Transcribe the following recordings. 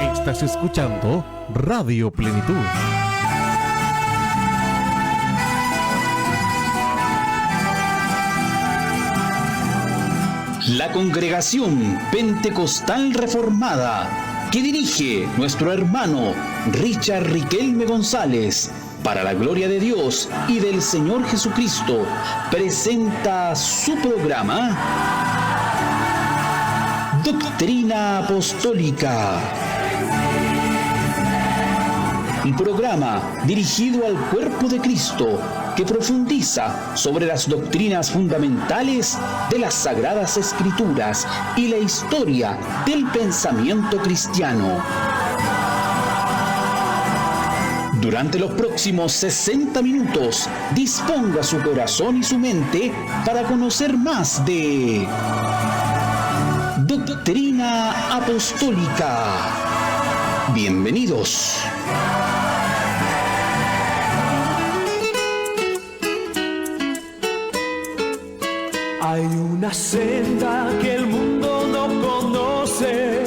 Estás escuchando Radio Plenitud. La Congregación Pentecostal Reformada, que dirige nuestro hermano Richard Riquelme González, para la gloria de Dios y del Señor Jesucristo, presenta su programa Doctrina Apostólica. Un programa dirigido al cuerpo de Cristo que profundiza sobre las doctrinas fundamentales de las Sagradas Escrituras y la historia del pensamiento cristiano. Durante los próximos 60 minutos, disponga su corazón y su mente para conocer más de Doctrina Apostólica. Bienvenidos. Hay una senda que el mundo no conoce.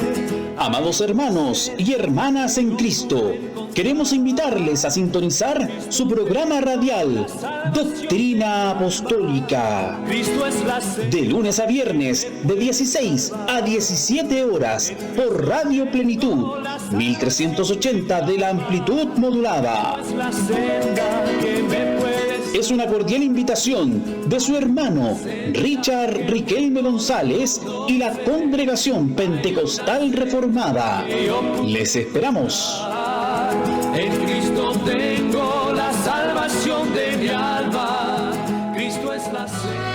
Amados hermanos y hermanas en Cristo, queremos invitarles a sintonizar su programa radial Doctrina Apostólica. Cristo es la senda. De lunes a viernes, de 16 a 17 horas, por Radio Plenitud, 1380 de la amplitud modulada. Es la senda que me puedes. Es una cordial invitación de su hermano Richard Riquelme González y la Congregación Pentecostal Reformada. Les esperamos. En Cristo tengo la salvación de mi alma. Cristo es la senda.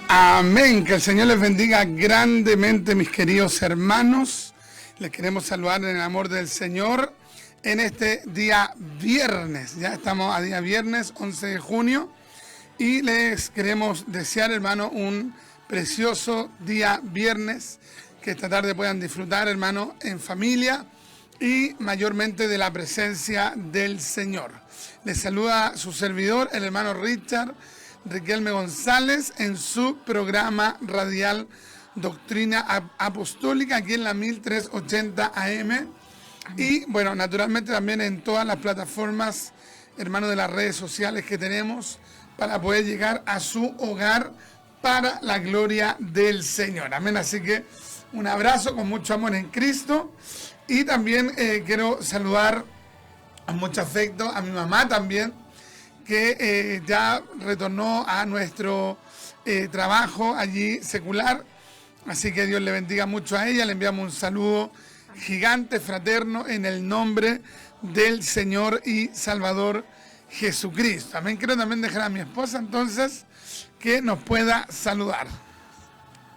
Amén, que el Señor les bendiga grandemente, mis queridos hermanos. Les queremos saludar en el amor del Señor en este día viernes. Ya estamos a día viernes, 11 de junio, y les queremos desear, hermano, un precioso día viernes, que esta tarde puedan disfrutar, hermano, en familia y mayormente de la presencia del Señor. Les saluda su servidor, el hermano Richard Riquelme González, en su programa radial Doctrina Apostólica, aquí en la 1380 AM. Y bueno, naturalmente también en todas las plataformas, hermanos, de las redes sociales que tenemos, para poder llegar a su hogar para la gloria del Señor. Amén. Así que un abrazo con mucho amor en Cristo. Y también quiero saludar con mucho afecto a mi mamá también, que ya retornó a nuestro trabajo allí secular. Así que Dios le bendiga mucho a ella. Le enviamos un saludo gigante, fraterno, en el nombre del Señor y Salvador Jesucristo. Amén. Quiero también dejar a mi esposa entonces que nos pueda saludar.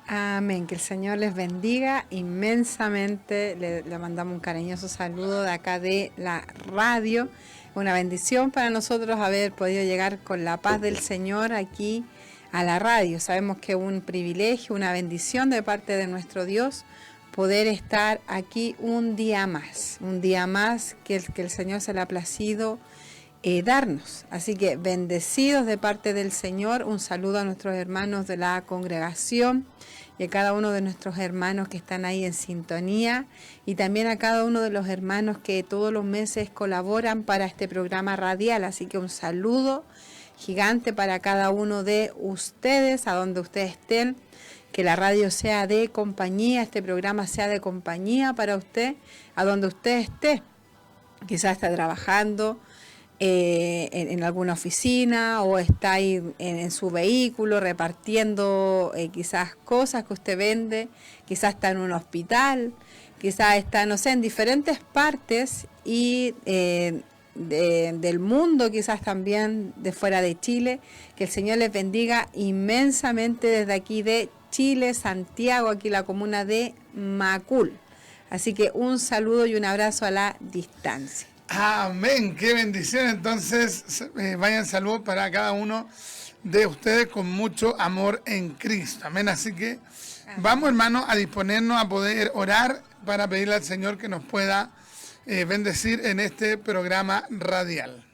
Amén, que el Señor les bendiga inmensamente. Le mandamos un cariñoso saludo de acá de la radio. Una bendición para nosotros haber podido llegar con la paz del Señor aquí a la radio. Sabemos que es un privilegio, una bendición de parte de nuestro Dios poder estar aquí un día más que el Señor se le ha placido darnos. Así que bendecidos de parte del Señor. Un saludo a nuestros hermanos de la congregación y a cada uno de nuestros hermanos que están ahí en sintonía, y también a cada uno de los hermanos que todos los meses colaboran para este programa radial. Así que un saludo gigante para cada uno de ustedes, a donde ustedes estén. Que la radio sea de compañía, este programa sea de compañía para usted, a donde usted esté. Quizás está trabajando en alguna oficina, o está ahí en su vehículo repartiendo quizás cosas que usted vende, quizás está en un hospital, quizás está, no sé, en diferentes partes y del mundo, quizás también de fuera de Chile. Que el Señor les bendiga inmensamente desde aquí de Chile, Santiago, aquí la comuna de Macul. Así que un saludo y un abrazo a la distancia. Amén, qué bendición. Entonces, vayan saludos para cada uno de ustedes con mucho amor en Cristo. Amén. Así que vamos, hermanos, a disponernos a poder orar para pedirle al Señor que nos pueda bendecir en este programa radial.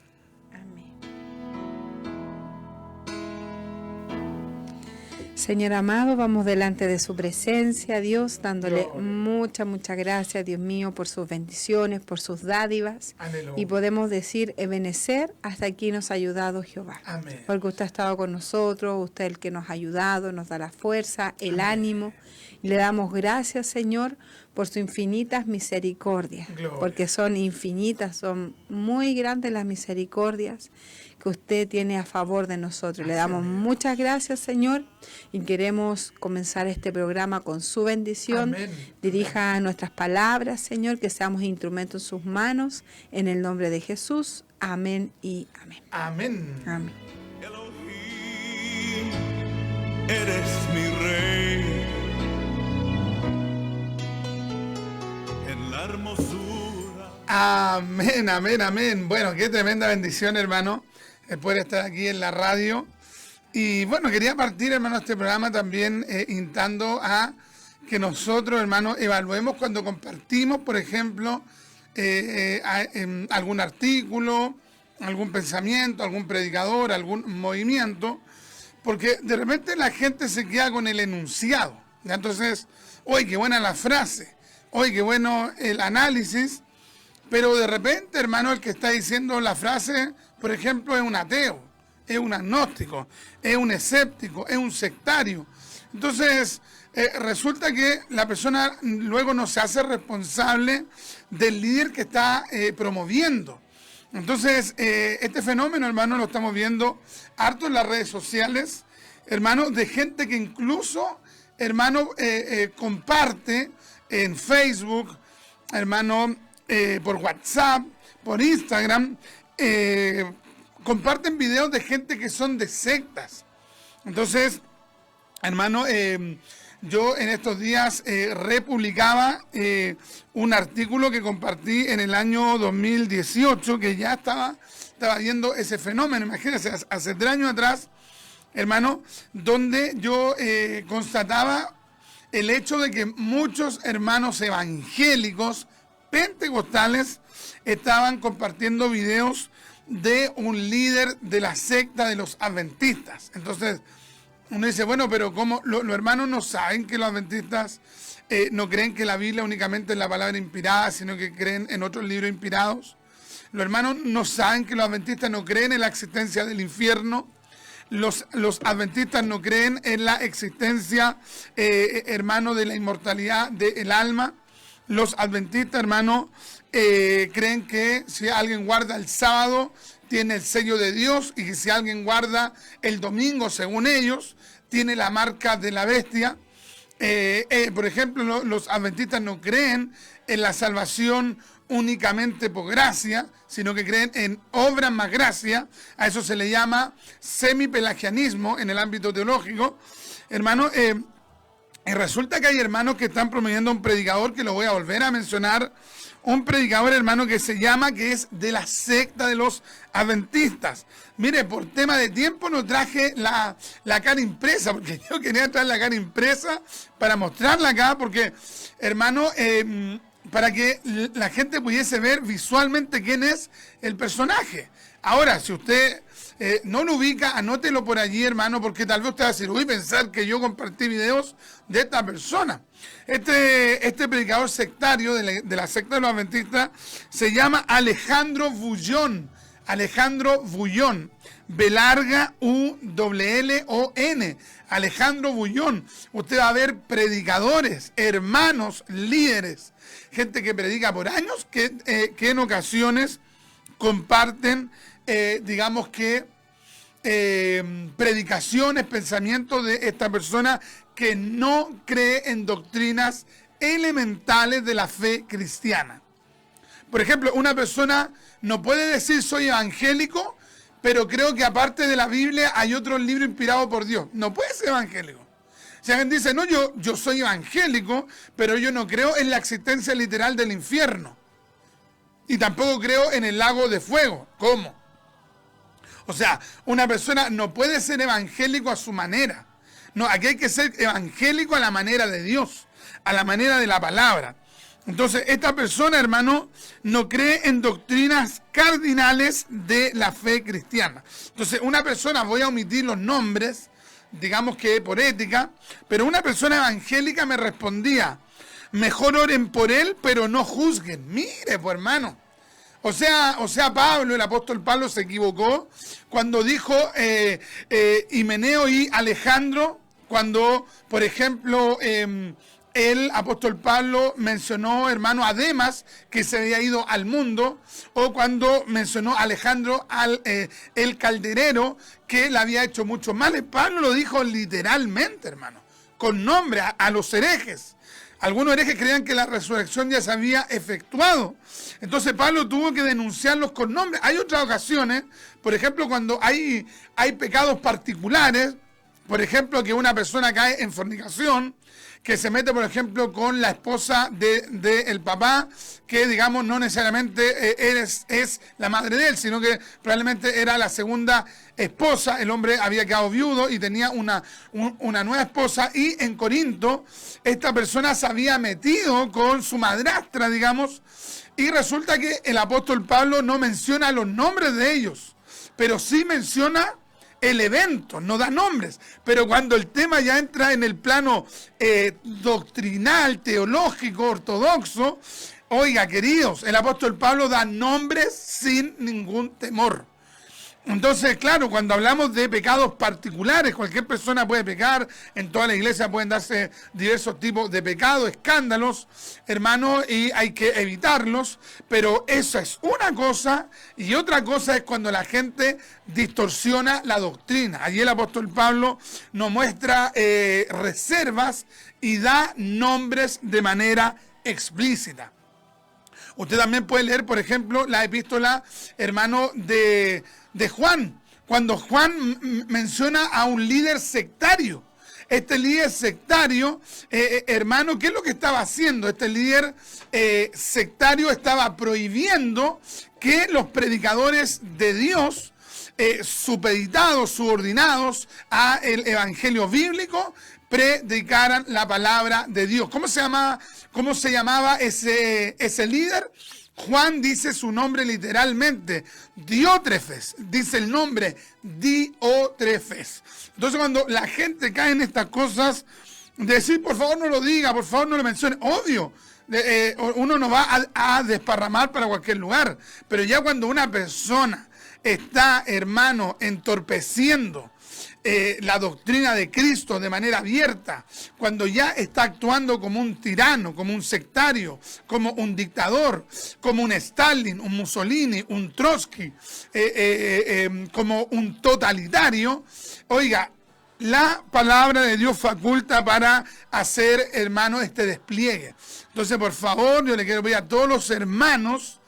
Amén. Señor amado, vamos delante de su presencia, Dios, dándole muchas gracias, Dios mío, por sus bendiciones, por sus dádivas. Aleluya. Y podemos decir, Ebenecer, hasta aquí nos ha ayudado Jehová. Amén. Porque usted ha estado con nosotros, usted es el que nos ha ayudado, nos da la fuerza, el ánimo. Y le damos gracias, Señor, por sus infinitas misericordias. Gloria. Porque son infinitas, son muy grandes las misericordias que usted tiene a favor de nosotros. Le damos muchas gracias, Señor, y queremos comenzar este programa con su bendición. Amén. Dirija nuestras palabras, Señor, que seamos instrumentos en sus manos, en el nombre de Jesús. Amén y amén. Amén. Amén. Elohim, eres mi rey, en la hermosura. Amén, amén, amén. Bueno, qué tremenda bendición, hermano, poder estar aquí en la radio. Y bueno, quería partir, hermano, este programa también instando a que nosotros, hermano, evaluemos cuando compartimos, por ejemplo, algún artículo, algún pensamiento, algún predicador, algún movimiento, porque de repente la gente se queda con el enunciado. ¿Ya? Entonces, oye, qué buena la frase, oye, qué bueno el análisis, pero de repente, hermano, el que está diciendo la frase, por ejemplo, es un ateo, es un agnóstico, es un escéptico, es un sectario. Entonces, resulta que la persona luego no se hace responsable del líder que está promoviendo. Entonces, este fenómeno, hermano, lo estamos viendo harto en las redes sociales, hermano, de gente que incluso, hermano, comparte en Facebook, hermano, por WhatsApp, por Instagram, comparten videos de gente que son de sectas. Entonces, hermano, yo en estos días republicaba un artículo que compartí en el año 2018, que ya estaba viendo ese fenómeno. Imagínense, hace 3 años atrás, hermano, donde yo constataba el hecho de que muchos hermanos evangélicos pentecostales estaban compartiendo videos de un líder de la secta de los adventistas. Entonces, uno dice, bueno, pero ¿cómo? Los hermanos no saben que los adventistas no creen que la Biblia únicamente es la palabra inspirada, sino que creen en otros libros inspirados. Los hermanos no saben que los adventistas no creen en la existencia del infierno. Los adventistas no creen en la existencia, hermano, de la inmortalidad del alma. Los adventistas, hermano, creen que si alguien guarda el sábado, tiene el sello de Dios, y que si alguien guarda el domingo, según ellos, tiene la marca de la bestia. Por ejemplo, los adventistas no creen en la salvación únicamente por gracia, sino que creen en obras más gracia. A eso se le llama semipelagianismo en el ámbito teológico. Hermano, y resulta que hay hermanos que están promoviendo un predicador, que lo voy a volver a mencionar, un predicador, hermano, que es de la secta de los adventistas. Mire, por tema de tiempo no traje la cara impresa, porque yo quería traer la cara impresa para mostrarla acá, porque, hermano, para que la gente pudiese ver visualmente quién es el personaje. Ahora, si usted no lo ubica, anótelo por allí, hermano, porque tal vez usted va a decir, uy, pensar que yo compartí videos de esta persona. Este predicador sectario de la secta de los adventistas se llama Alejandro Bullón. Alejandro Bullón. B larga U-L-L-O-N. Alejandro Bullón. Usted va a ver predicadores, hermanos, líderes, gente que predica por años, que en ocasiones comparten, digamos que, predicaciones, pensamientos de esta persona que no cree en doctrinas elementales de la fe cristiana. Por ejemplo, una persona no puede decir soy evangélico, pero creo que aparte de la Biblia hay otro libro inspirado por Dios. No puede ser evangélico. Si alguien dice, no, yo soy evangélico, pero yo no creo en la existencia literal del infierno. Y tampoco creo en el lago de fuego. ¿Cómo? O sea, una persona no puede ser evangélico a su manera. No, aquí hay que ser evangélico a la manera de Dios, a la manera de la palabra. Entonces, esta persona, hermano, no cree en doctrinas cardinales de la fe cristiana. Entonces, una persona, voy a omitir los nombres, digamos que por ética, pero una persona evangélica me respondía, mejor oren por él, pero no juzguen. Mire, pues hermano. O sea, Pablo, el apóstol Pablo se equivocó cuando dijo Himeneo y Alejandro, cuando, por ejemplo, el apóstol Pablo mencionó, hermano, a Demas, que se había ido al mundo, o cuando mencionó a Alejandro, el calderero, que le había hecho mucho mal. Pablo lo dijo literalmente, hermano, con nombre a los herejes. Algunos herejes creían que la resurrección ya se había efectuado. Entonces Pablo tuvo que denunciarlos con nombre. Hay otras ocasiones, por ejemplo, cuando hay pecados particulares, por ejemplo, que una persona cae en fornicación, que se mete, por ejemplo, con la esposa del papá, que, digamos, no necesariamente es la madre de él, sino que probablemente era la segunda esposa. El hombre había quedado viudo y tenía una nueva esposa, y en Corinto esta persona se había metido con su madrastra, digamos, y resulta que el apóstol Pablo no menciona los nombres de ellos, pero sí menciona el evento, no da nombres. Pero cuando el tema ya entra en el plano doctrinal, teológico, ortodoxo, oiga, queridos, el apóstol Pablo da nombres sin ningún temor. Entonces, claro, cuando hablamos de pecados particulares, cualquier persona puede pecar, en toda la iglesia pueden darse diversos tipos de pecados, escándalos, hermano, y hay que evitarlos, pero eso es una cosa, y otra cosa es cuando la gente distorsiona la doctrina. Allí el apóstol Pablo nos muestra reservas y da nombres de manera explícita. Usted también puede leer, por ejemplo, la epístola, hermano, de Juan, cuando Juan menciona a un líder sectario. Este líder sectario, hermano, ¿qué es lo que estaba haciendo? Este líder sectario estaba prohibiendo que los predicadores de Dios, supeditados, subordinados a el evangelio bíblico, predicaran la palabra de Dios. ¿Cómo se llamaba ese líder? Juan dice su nombre literalmente, Diótrefes, dice el nombre, Diótrefes. Entonces cuando la gente cae en estas cosas, decir por favor no lo diga, por favor no lo mencione, obvio, uno no va a desparramar para cualquier lugar, pero ya cuando una persona está, hermano, entorpeciendo la doctrina de Cristo de manera abierta, cuando ya está actuando como un tirano, como un sectario, como un dictador, como un Stalin, un Mussolini, un Trotsky, como un totalitario, oiga, la palabra de Dios faculta para hacer, hermano, este despliegue. Entonces, por favor, yo le quiero pedir a todos los hermanos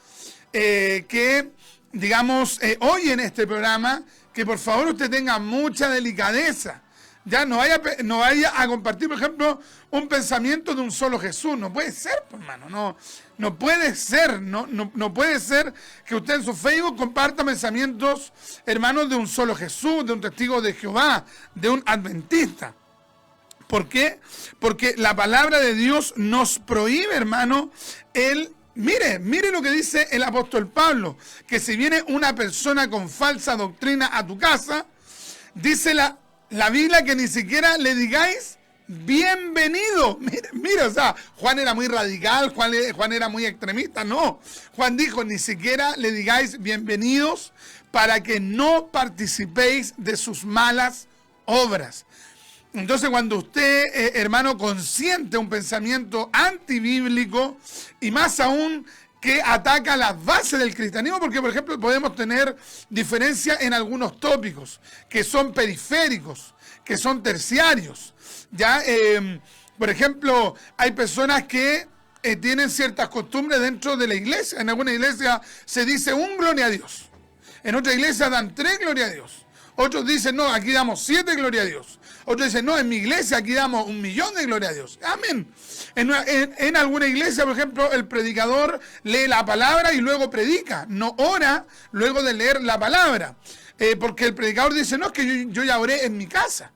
que, digamos, oyen este programa, que por favor usted tenga mucha delicadeza. Ya no vaya a compartir, por ejemplo, un pensamiento de un solo Jesús. No puede ser, hermano. No puede ser. No puede ser que usted en su Facebook comparta pensamientos, hermanos, de un solo Jesús, de un testigo de Jehová, de un adventista. ¿Por qué? Porque la palabra de Dios nos prohíbe, hermano, Mire lo que dice el apóstol Pablo, que si viene una persona con falsa doctrina a tu casa, dice la Biblia que ni siquiera le digáis bienvenido. Mire, o sea, Juan era muy radical, Juan era muy extremista, no. Juan dijo, ni siquiera le digáis bienvenidos para que no participéis de sus malas obras. Entonces, cuando usted, hermano, consiente un pensamiento antibíblico y más aún que ataca las bases del cristianismo, porque, por ejemplo, podemos tener diferencia en algunos tópicos que son periféricos, que son terciarios. Ya, por ejemplo, hay personas que tienen ciertas costumbres dentro de la iglesia. En alguna iglesia se dice un gloria a Dios. En otra iglesia dan 3 gloria a Dios. Otros dicen, no, aquí damos 7 gloria a Dios. Otros dicen, no, en mi iglesia aquí damos 1.000.000 de gloria a Dios. Amén. En alguna iglesia, por ejemplo, el predicador lee la palabra y luego predica. No ora luego de leer la palabra. Porque el predicador dice, no, es que yo ya oré en mi casa.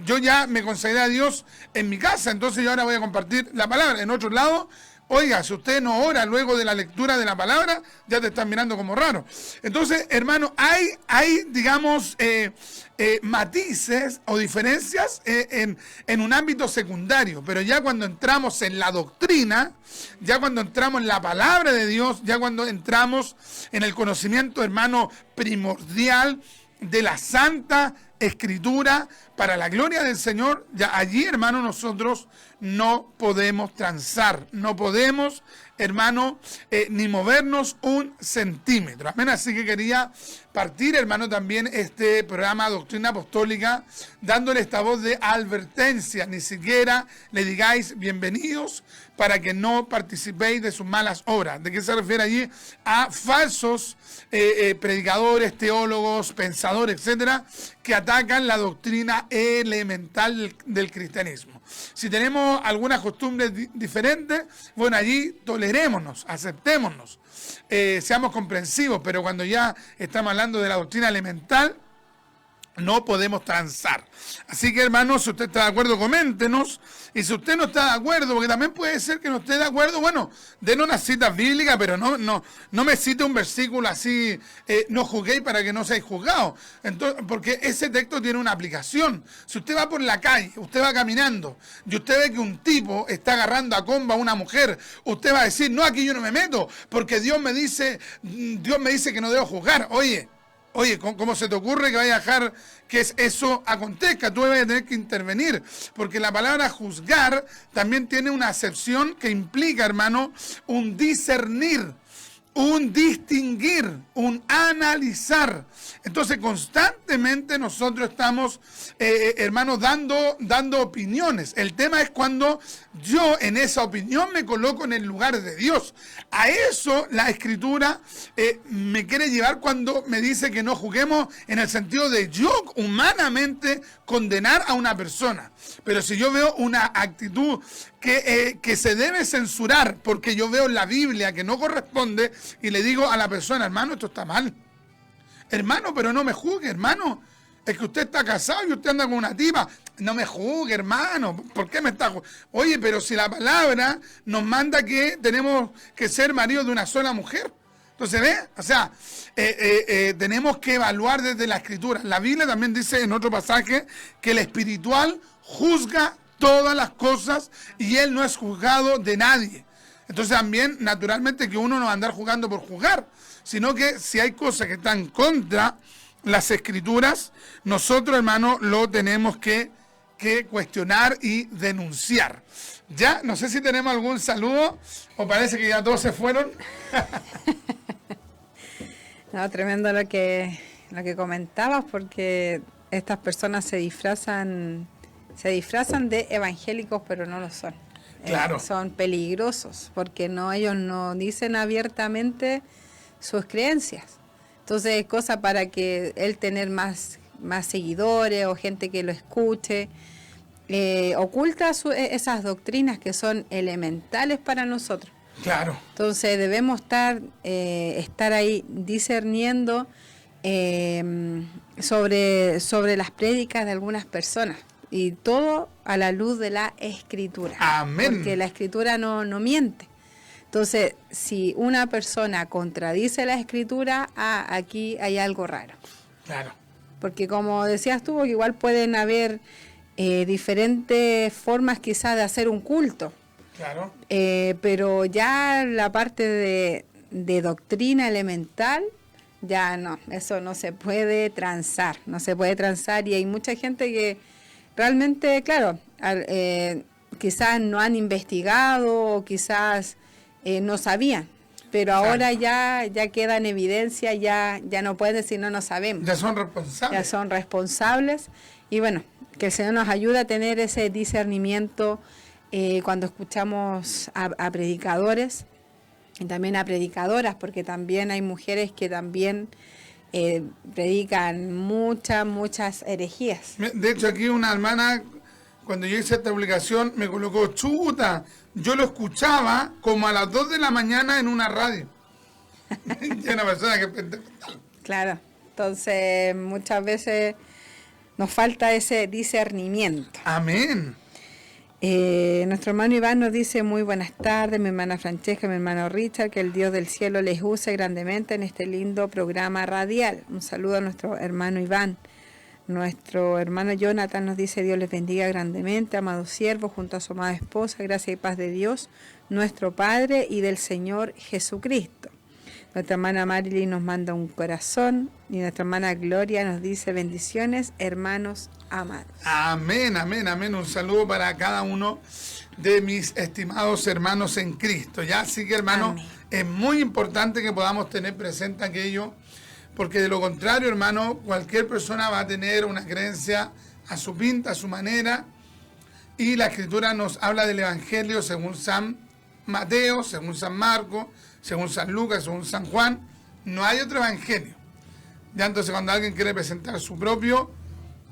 Yo ya me consagré a Dios en mi casa, entonces yo ahora voy a compartir la palabra. En otro lado, Oiga, si usted no ora luego de la lectura de la palabra, ya te están mirando como raro. Entonces, hermano, hay digamos, matices o diferencias en un ámbito secundario, pero ya cuando entramos en la doctrina, ya cuando entramos en la palabra de Dios, ya cuando entramos en el conocimiento, hermano, primordial de la Santa Escritura para la gloria del Señor, ya allí, hermano, nosotros no podemos transar, no podemos, hermano, ni movernos un centímetro. Amén. Así que quería partir, hermano, también este programa Doctrina Apostólica dándole esta voz de advertencia. Ni siquiera le digáis bienvenidos para que no participéis de sus malas obras. ¿De qué se refiere allí? A falsos predicadores, teólogos, pensadores, etcétera, que atacan la doctrina elemental del cristianismo. Si tenemos algunas costumbres diferentes, bueno, allí tolerémonos, aceptémonos, seamos comprensivos, pero cuando ya estamos hablando de la doctrina elemental, no podemos transar. Así que, hermanos, si usted está de acuerdo, coméntenos. Y si usted no está de acuerdo, porque también puede ser que no esté de acuerdo, bueno, denos una cita bíblica, pero no me cite un versículo así, no juzguéis para que no seáis juzgados. Entonces, porque ese texto tiene una aplicación. Si usted va por la calle, usted va caminando, y usted ve que un tipo está agarrando a comba a una mujer, usted va a decir, no, aquí yo no me meto, porque Dios me dice que no debo juzgar. Oye, ¿cómo se te ocurre que vaya a dejar que eso acontezca? Tú vas a tener que intervenir, porque la palabra juzgar también tiene una acepción que implica, hermano, un discernir, un distinguir, un analizar. Entonces, constantemente nosotros estamos, hermanos, dando opiniones. El tema es cuando yo en esa opinión me coloco en el lugar de Dios. A eso la Escritura me quiere llevar cuando me dice que no juzguemos en el sentido de yo humanamente condenar a una persona. Pero si yo veo una actitud que se debe censurar porque yo veo en la Biblia que no corresponde y le digo a la persona, hermano, esto está mal. Hermano, pero no me juzgue, hermano. Es que usted está casado y usted anda con una tipa. No me juzgue, hermano. ¿Por qué me está juzgando? Oye, pero si la palabra nos manda que tenemos que ser maridos de una sola mujer. Entonces, ¿ve? O sea, tenemos que evaluar desde la Escritura. La Biblia también dice en otro pasaje que el espiritual juzga todas las cosas y él no es juzgado de nadie. Entonces también, naturalmente, que uno no va a andar juzgando por juzgar, sino que si hay cosas que están contra las Escrituras, nosotros, hermano, lo tenemos que cuestionar y denunciar. Ya, no sé si tenemos algún saludo o parece que ya todos se fueron. No, tremendo lo que comentabas, porque estas personas se disfrazan de evangélicos, pero no lo son. Claro. Son peligrosos, porque ellos no dicen abiertamente sus creencias. Entonces es cosa para que él tener más seguidores o gente que lo escuche. Oculta esas doctrinas que son elementales para nosotros. Claro. Entonces debemos estar ahí discerniendo sobre las prédicas de algunas personas, y todo a la luz de la Escritura. Amén. Porque la Escritura no miente. Entonces, si una persona contradice la Escritura, aquí hay algo raro. Claro. Porque como decías tú, igual pueden haber diferentes formas quizás de hacer un culto. Claro. Pero ya la parte de doctrina elemental, ya no, eso no se puede transar, y hay mucha gente que realmente, claro, quizás no han investigado o quizás no sabían, pero ahora ya queda en evidencia, ya no pueden decir no sabemos. Ya son responsables. Ya son responsables, y bueno, que el Señor nos ayude a tener ese discernimiento cuando escuchamos a predicadores y también a predicadoras, porque también hay mujeres que también predican muchas herejías. De hecho, aquí una hermana, cuando yo hice esta publicación, me colocó, chuta, yo lo escuchaba como a las 2 de la mañana en una radio. Y una persona que es pentecostal. Claro, entonces muchas veces nos falta ese discernimiento. Amén. Nuestro hermano Iván nos dice muy buenas tardes, mi hermana Francesca, mi hermano Richard, que el Dios del cielo les use grandemente en este lindo programa radial. Un saludo a nuestro hermano Iván. Nuestro hermano Jonathan nos dice Dios les bendiga grandemente, amado siervo, junto a su amada esposa, gracia y paz de Dios, nuestro Padre y del Señor Jesucristo. Nuestra hermana Marilyn nos manda un corazón y nuestra hermana Gloria nos dice bendiciones, hermanos amados. Amén, amén, amén. Un saludo para cada uno de mis estimados hermanos en Cristo. Ya, así que hermano, Amén. es muy importante que podamos tener presente aquello, porque de lo contrario, hermano, cualquier persona va a tener una creencia a su pinta, a su manera, y la Escritura nos habla del Evangelio según San Mateo, según San Marcos, según San Lucas, según San Juan. No hay otro evangelio. Ya, entonces cuando alguien quiere presentar su propio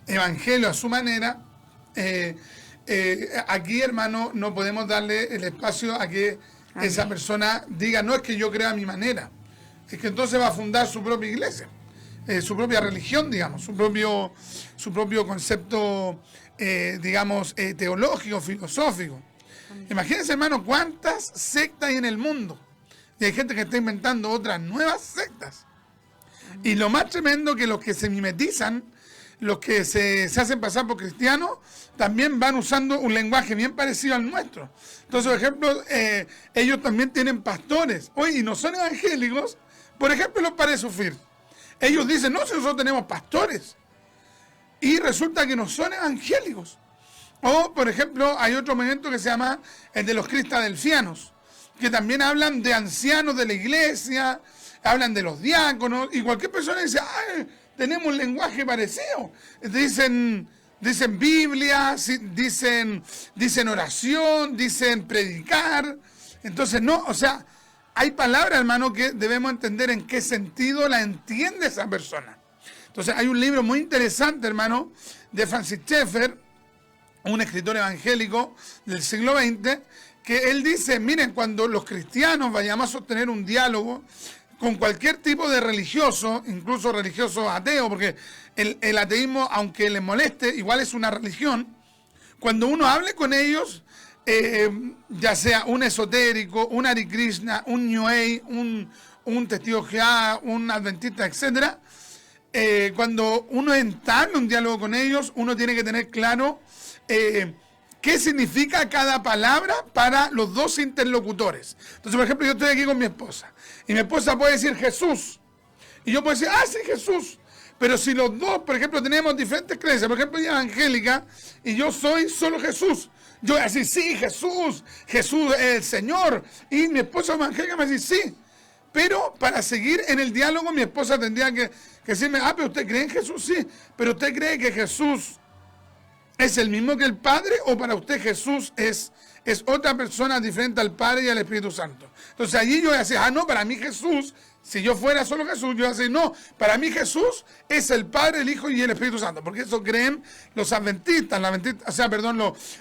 evangelio a su manera, aquí, hermano, no podemos darle el espacio a que esa persona diga, no, es que yo creo a mi manera. Es que entonces va a fundar su propia iglesia, su propia religión, digamos, su propio concepto, digamos, teológico, filosófico. Imagínense, hermano, cuántas sectas hay en el mundo. Y hay gente que está inventando otras nuevas sectas. Y lo más tremendo que los que se mimetizan, los que se hacen pasar por cristianos, también van usando un lenguaje bien parecido al nuestro. Entonces, por ejemplo, ellos también tienen pastores. Oye, y no son evangélicos. Por ejemplo, los Pares Sufrir. Ellos dicen, no, si nosotros tenemos pastores. Y resulta que no son evangélicos. O, por ejemplo, hay otro movimiento que se llama el de los cristadelfianos, que también hablan de ancianos de la iglesia, hablan de los diáconos, y cualquier persona dice, ¡ay! Tenemos un lenguaje parecido. Dicen Biblia, dicen oración, dicen predicar. Entonces, no, o sea, hay palabras, hermano, que debemos entender en qué sentido la entiende esa persona. Entonces, hay un libro muy interesante, hermano, de Francis Schaeffer, un escritor evangélico del siglo XX, que él dice, miren, cuando los cristianos vayamos a sostener un diálogo con cualquier tipo de religioso, incluso religioso ateo, porque el ateísmo, aunque les moleste, igual es una religión. Cuando uno hable con ellos, ya sea un esotérico, un Hare Krishna, un New Age, un testigo de Jehová, un adventista, etc., cuando uno entable un diálogo con ellos, uno tiene que tener claro qué significa cada palabra para los dos interlocutores. Entonces, por ejemplo, yo estoy aquí con mi esposa, y mi esposa puede decir Jesús, y yo puedo decir, sí, Jesús. Pero si los dos, por ejemplo, tenemos diferentes creencias, por ejemplo, ella es evangélica, y yo soy solo Jesús, yo voy a decir, sí, Jesús es el Señor, y mi esposa evangélica me va a decir, sí. Pero para seguir en el diálogo, mi esposa tendría que decirme, pero usted cree en Jesús, sí, pero usted cree que Jesús es el mismo que el Padre, o para usted Jesús es otra persona diferente al Padre y al Espíritu Santo. Entonces allí yo voy a decir, no, para mí Jesús, si yo fuera solo Jesús, yo voy a decir, no, para mí Jesús es el Padre, el Hijo y el Espíritu Santo, porque eso creen los adventistas,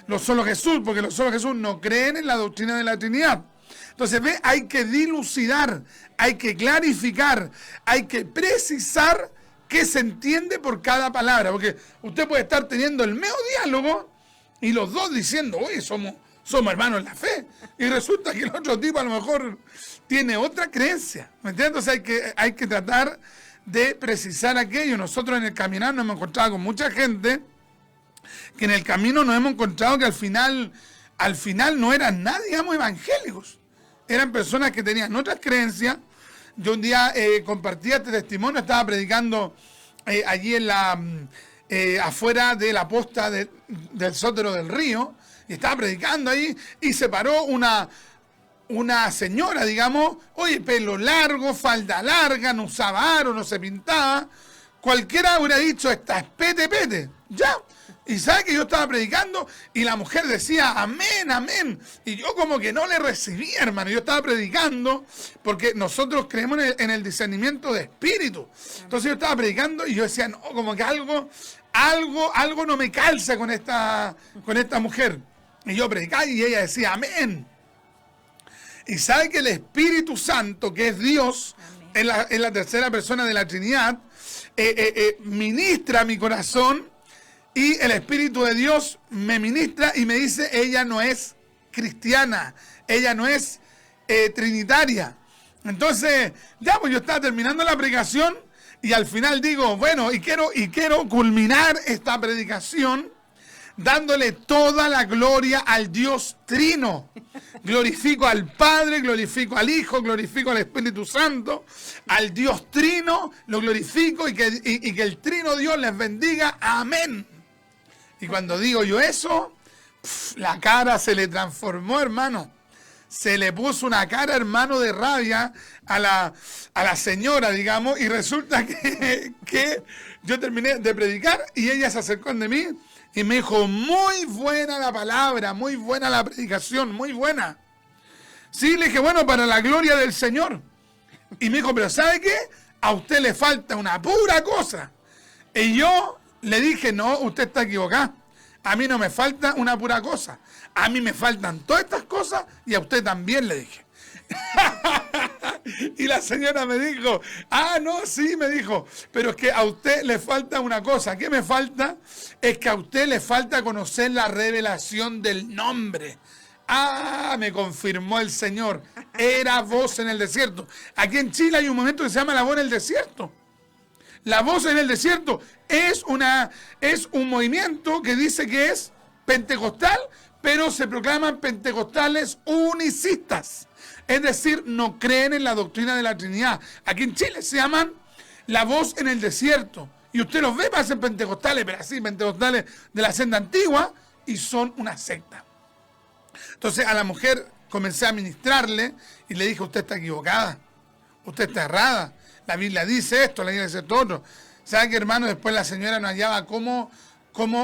los solo Jesús, porque los solo Jesús no creen en la doctrina de la Trinidad. Entonces, hay que dilucidar, hay que clarificar, hay que precisar qué se entiende por cada palabra, porque usted puede estar teniendo el medio diálogo y los dos diciendo, oye, somos hermanos en la fe, y resulta que el otro tipo a lo mejor tiene otra creencia, ¿me entiendes? Entonces hay que tratar de precisar aquello. Nosotros en el caminar nos hemos encontrado con mucha gente que en el camino nos hemos encontrado que al final no eran nada, digamos, evangélicos, eran personas que tenían otras creencias. Yo un día compartía este testimonio, estaba predicando allí afuera de la posta del Sótero del Río, y estaba predicando ahí, y se paró una señora, digamos, oye, pelo largo, falda larga, no usaba aro, no se pintaba. Cualquiera hubiera dicho, esta es pete, ya. Y sabe que yo estaba predicando y la mujer decía, amén, amén. Y yo como que no le recibía, hermano. Yo estaba predicando porque nosotros creemos en el discernimiento de espíritu. Entonces yo estaba predicando y yo decía, no, como que algo no me calza con esta mujer. Y yo predicaba y ella decía, amén. Y sabe que el Espíritu Santo, que es Dios, es la tercera persona de la Trinidad, ministra mi corazón. y el Espíritu de Dios me ministra y me dice, ella no es cristiana, ella no es trinitaria. Entonces, ya pues yo estaba terminando la predicación y al final digo, bueno, y quiero culminar esta predicación dándole toda la gloria al Dios Trino. Glorifico al Padre, glorifico al Hijo, glorifico al Espíritu Santo, al Dios Trino, lo glorifico y que el Trino Dios les bendiga. Amén. Y cuando digo yo eso, la cara se le transformó, hermano. Se le puso una cara, hermano, de rabia a la señora, digamos, y resulta que yo terminé de predicar y ella se acercó de mí y me dijo, muy buena la palabra, muy buena la predicación, muy buena. Sí, le dije, bueno, para la gloria del Señor. Y me dijo, pero ¿sabe qué? A usted le falta una pura cosa. Y yo le dije, no, usted está equivocado. A mí no me falta una pura cosa. A mí me faltan todas estas cosas y a usted también, le dije. Y la señora me dijo, no, sí, me dijo, pero es que a usted le falta una cosa. ¿Qué me falta? Es que a usted le falta conocer la revelación del nombre. Me confirmó el Señor. Era voz en el desierto. Aquí en Chile hay un momento que se llama la voz en el desierto. La voz en el desierto es un movimiento que dice que es pentecostal, pero se proclaman pentecostales unicistas. Es decir, no creen en la doctrina de la Trinidad. Aquí en Chile se llaman la voz en el desierto. Y usted los ve, parecen pentecostales, pero así, pentecostales de la senda antigua, y son una secta. Entonces a la mujer comencé a ministrarle y le dije, usted está equivocada, usted está errada. La Biblia dice esto, la Biblia dice esto otro. ¿Sabe qué, hermano? Después la señora no hallaba cómo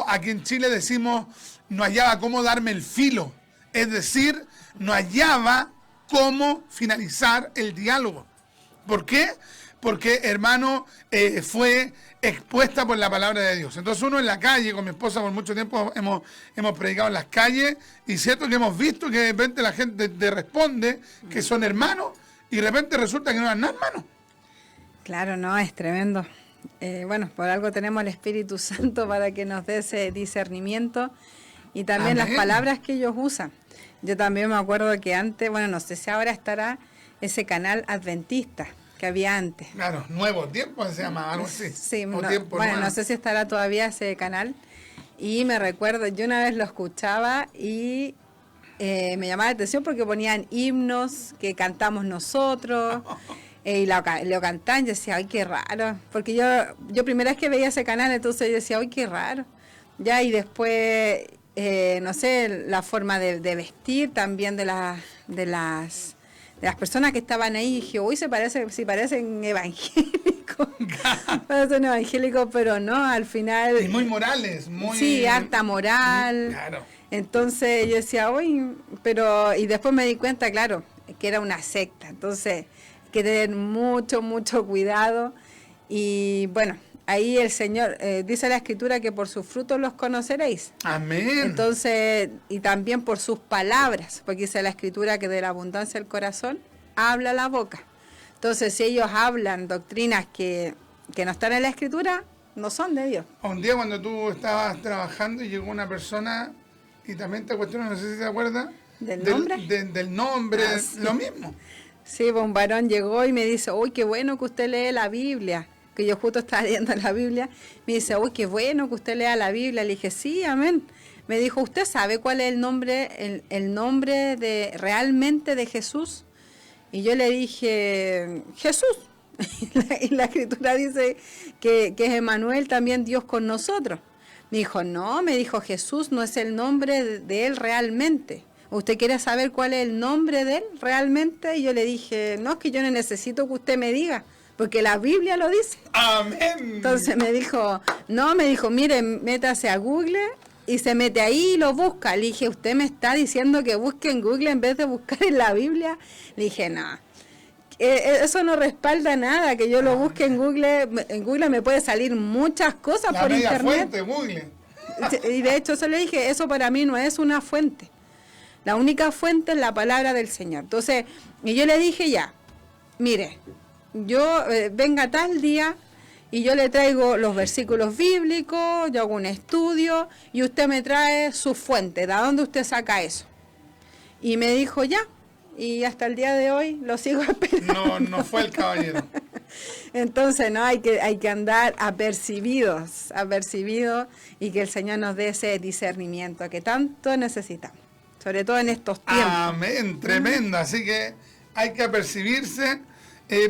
aquí en Chile decimos, no hallaba cómo darme el filo. Es decir, no hallaba cómo finalizar el diálogo. ¿Por qué? Porque, hermano, fue expuesta por la palabra de Dios. Entonces uno en la calle, con mi esposa por mucho tiempo hemos predicado en las calles, y cierto que hemos visto que de repente la gente te responde que son hermanos, y de repente resulta que no eran nada hermanos. Claro, no, es tremendo. Bueno, por algo tenemos el Espíritu Santo para que nos dé ese discernimiento y también Amén. Las palabras que ellos usan. Yo también me acuerdo que antes, bueno, no sé si ahora estará ese canal adventista que había antes. Claro, Nuevo Tiempo se llama, algo así. Sí, Nuevo. no sé si estará todavía ese canal. Y me recuerdo, yo una vez lo escuchaba y me llamaba la atención porque ponían himnos que cantamos nosotros. Y lo cantaban, yo decía, ay, qué raro. Porque yo primera vez que veía ese canal, entonces yo decía, ay, qué raro. Ya, y después, no sé, la forma de vestir también de las personas que estaban ahí. Dije, uy, parecen evangélicos. Parecen evangélicos, pero no, al final. Y muy morales, muy. Sí, harta moral. Claro. Entonces yo decía, uy, y después me di cuenta, claro, que era una secta. Entonces, hay que tener mucho cuidado. Y bueno, ahí el Señor, dice la Escritura que por sus frutos los conoceréis. Amén. Entonces, y también por sus palabras, porque dice la Escritura que de la abundancia del corazón habla la boca. Entonces, si ellos hablan doctrinas que no están en la Escritura, no son de Dios. Un día cuando tú estabas trabajando y llegó una persona y también te cuestionó, no sé si te acuerdas. ¿Del nombre? Del nombre, Sí. lo mismo. Sí, pues un varón llegó y me dice, uy, qué bueno que usted lee la Biblia, que yo justo estaba leyendo la Biblia. Me dice, uy, qué bueno que usted lea la Biblia. Le dije, sí, amén. Me dijo, ¿usted sabe cuál es el nombre realmente de Jesús? Y yo le dije, Jesús. Y la Escritura dice que es Emmanuel, también Dios con nosotros. Me dijo, no, me dijo, Jesús no es el nombre de él realmente. ¿Usted quiere saber cuál es el nombre de él realmente? Y yo le dije, no, es que yo no necesito que usted me diga, porque la Biblia lo dice. Amén. Entonces me dijo, mire, métase a Google, y se mete ahí y lo busca. Le dije, ¿usted me está diciendo que busque en Google en vez de buscar en la Biblia? Le dije, no, eso no respalda nada, que yo lo busque en Google. En Google me puede salir muchas cosas por media internet. fuente, Google. Y de hecho, eso le dije, eso para mí no es una fuente. La única fuente es la palabra del Señor. Entonces, y yo le dije, ya, mire, yo venga tal día y yo le traigo los versículos bíblicos, yo hago un estudio y usted me trae su fuente, ¿de dónde usted saca eso? Y me dijo ya, y hasta el día de hoy lo sigo esperando. No fue el caballero. Entonces no hay que andar apercibidos y que el Señor nos dé ese discernimiento que tanto necesitamos, sobre todo en estos tiempos. Amén, tremendo. Así que hay que apercibirse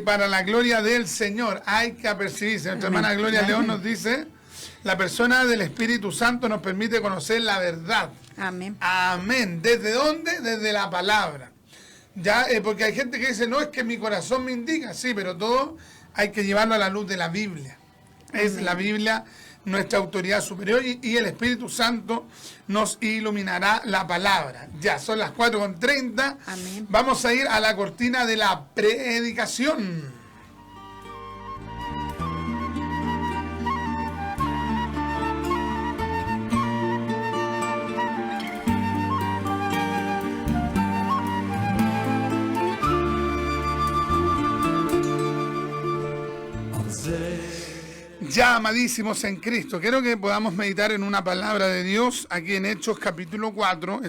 para la gloria del Señor. Hay que apercibirse. Nuestra hermana Gloria León nos dice, la persona del Espíritu Santo nos permite conocer la verdad. Amén. Amén. ¿Desde dónde? Desde la palabra. Ya, porque hay gente que dice, no, es que mi corazón me indica. Sí, pero todo hay que llevarlo a la luz de la Biblia. Es Amén. la Biblia nuestra autoridad superior y el Espíritu Santo nos iluminará la palabra. Ya, son las 4:30. Amén. Vamos a ir a la cortina de la predicación. Ya, amadísimos en Cristo, quiero que podamos meditar en una palabra de Dios aquí en Hechos capítulo 4,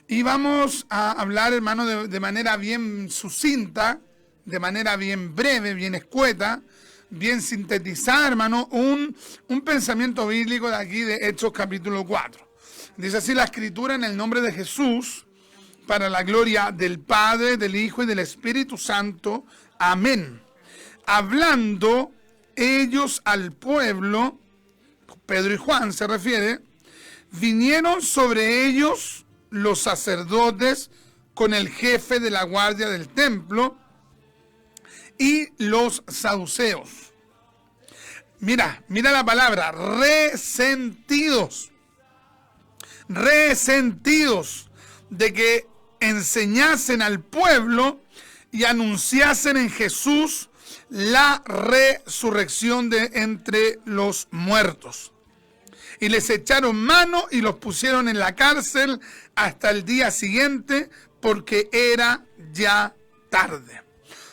y vamos a hablar, hermano, de manera bien sucinta, de manera bien breve, bien escueta, bien sintetizada, hermano, un pensamiento bíblico de aquí de Hechos capítulo 4. Dice así la Escritura: en el nombre de Jesús, para la gloria del Padre, del Hijo y del Espíritu Santo. Amén. Hablando ellos al pueblo, Pedro y Juan se refiere, vinieron sobre ellos los sacerdotes con el jefe de la guardia del templo y los saduceos. Mira la palabra, resentidos de que enseñasen al pueblo y anunciasen en Jesús la resurrección de entre los muertos. Y les echaron mano y los pusieron en la cárcel hasta el día siguiente, porque era ya tarde.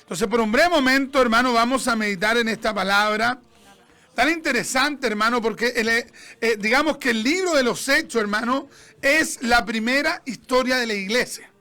Entonces, por un breve momento, hermano, vamos a meditar en esta palabra tan interesante, hermano, porque digamos que el libro de los Hechos, hermano, es la primera historia de la iglesia.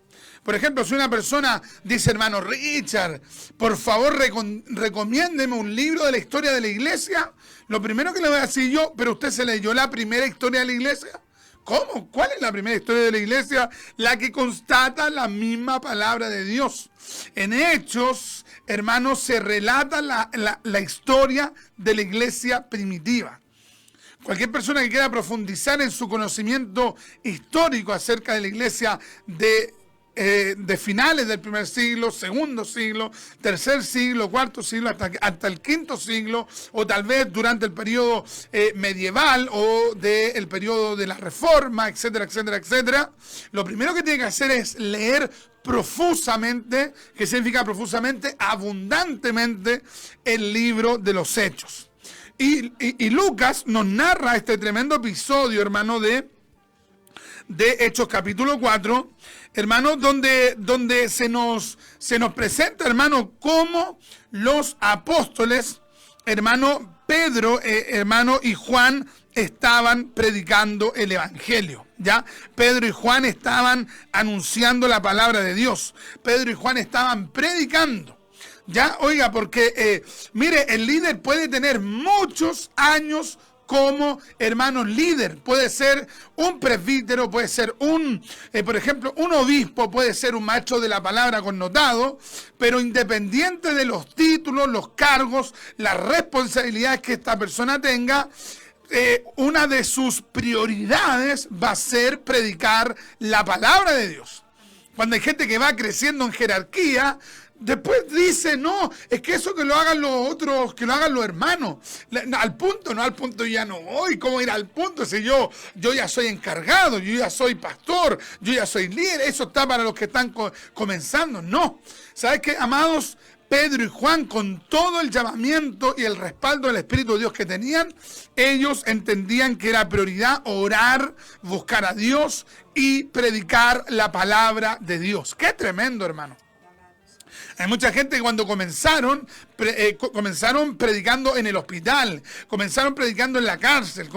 Por ejemplo, si una persona dice, hermano Richard, por favor recomiéndeme un libro de la historia de la iglesia, lo primero que le voy a decir yo, pero usted se leyó la primera historia de la iglesia. ¿Cómo? ¿Cuál es la primera historia de la iglesia? La que constata la misma palabra de Dios. En Hechos, hermanos, se relata la historia de la iglesia primitiva. Cualquier persona que quiera profundizar en su conocimiento histórico acerca de la iglesia de finales del primer siglo, segundo siglo, tercer siglo, cuarto siglo, hasta el quinto siglo, o tal vez durante el periodo medieval o del periodo de la Reforma, etcétera, etcétera, etcétera. Lo primero que tiene que hacer es leer profusamente, que significa profusamente, abundantemente, el libro de los Hechos. Y Lucas nos narra este tremendo episodio, hermano, de Hechos capítulo 4, hermano, donde se nos presenta, hermano, cómo los apóstoles, hermano, Pedro, hermano, y Juan estaban predicando el evangelio, ¿ya? Pedro y Juan estaban anunciando la palabra de Dios. Pedro y Juan estaban predicando. Ya, oiga, porque, mire, el líder puede tener muchos años como, hermanos, líder. Puede ser un presbítero, puede ser por ejemplo, un obispo, puede ser un maestro de la palabra connotado, pero independiente de los títulos, los cargos, las responsabilidades que esta persona tenga, una de sus prioridades va a ser predicar la palabra de Dios. Cuando hay gente que va creciendo en jerarquía, después dice, no, es que eso que lo hagan los otros, que lo hagan los hermanos. Al punto ya no voy. ¿Cómo ir al punto? Si yo ya soy encargado, yo ya soy pastor, yo ya soy líder, eso está para los que están comenzando. No. ¿Sabes qué, amados? Pedro y Juan, con todo el llamamiento y el respaldo del Espíritu de Dios que tenían, ellos entendían que era prioridad orar, buscar a Dios y predicar la palabra de Dios. ¡Qué tremendo, hermano! Hay mucha gente que cuando comenzaron predicando en el hospital, comenzaron predicando en la cárcel,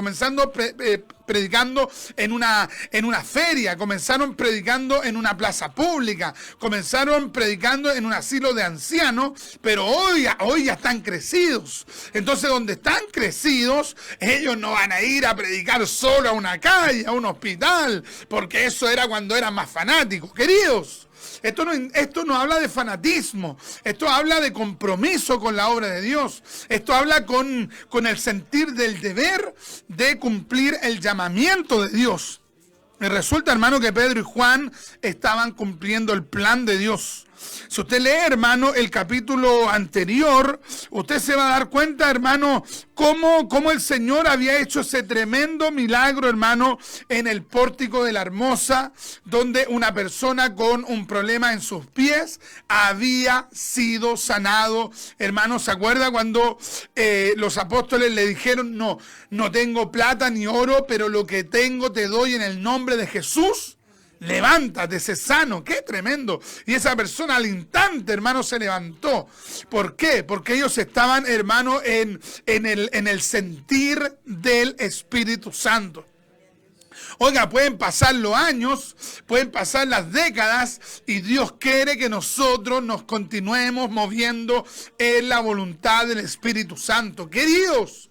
predicando en una feria, comenzaron predicando en una plaza pública, comenzaron predicando en un asilo de ancianos, pero hoy ya están crecidos. Entonces, donde están crecidos, ellos no van a ir a predicar solo a una calle, a un hospital, porque eso era cuando eran más fanáticos. Queridos, esto no habla de fanatismo, esto habla de compromiso con la obra de Dios, esto habla con el sentir del deber de cumplir el llamamiento de Dios. Me resulta, hermano, que Pedro y Juan estaban cumpliendo el plan de Dios. Si usted lee, hermano, el capítulo anterior, usted se va a dar cuenta, hermano, cómo el Señor había hecho ese tremendo milagro, hermano, en el pórtico de la Hermosa, donde una persona con un problema en sus pies había sido sanado. Hermano, ¿se acuerda cuando los apóstoles le dijeron, no tengo plata ni oro, pero lo que tengo te doy en el nombre de Jesús? Levántate, sé sano. ¡Qué tremendo! Y esa persona al instante, hermano, se levantó. ¿Por qué? Porque ellos estaban, hermano, en el sentir del Espíritu Santo. Oiga, pueden pasar los años, pueden pasar las décadas y Dios quiere que nosotros nos continuemos moviendo en la voluntad del Espíritu Santo. Queridos,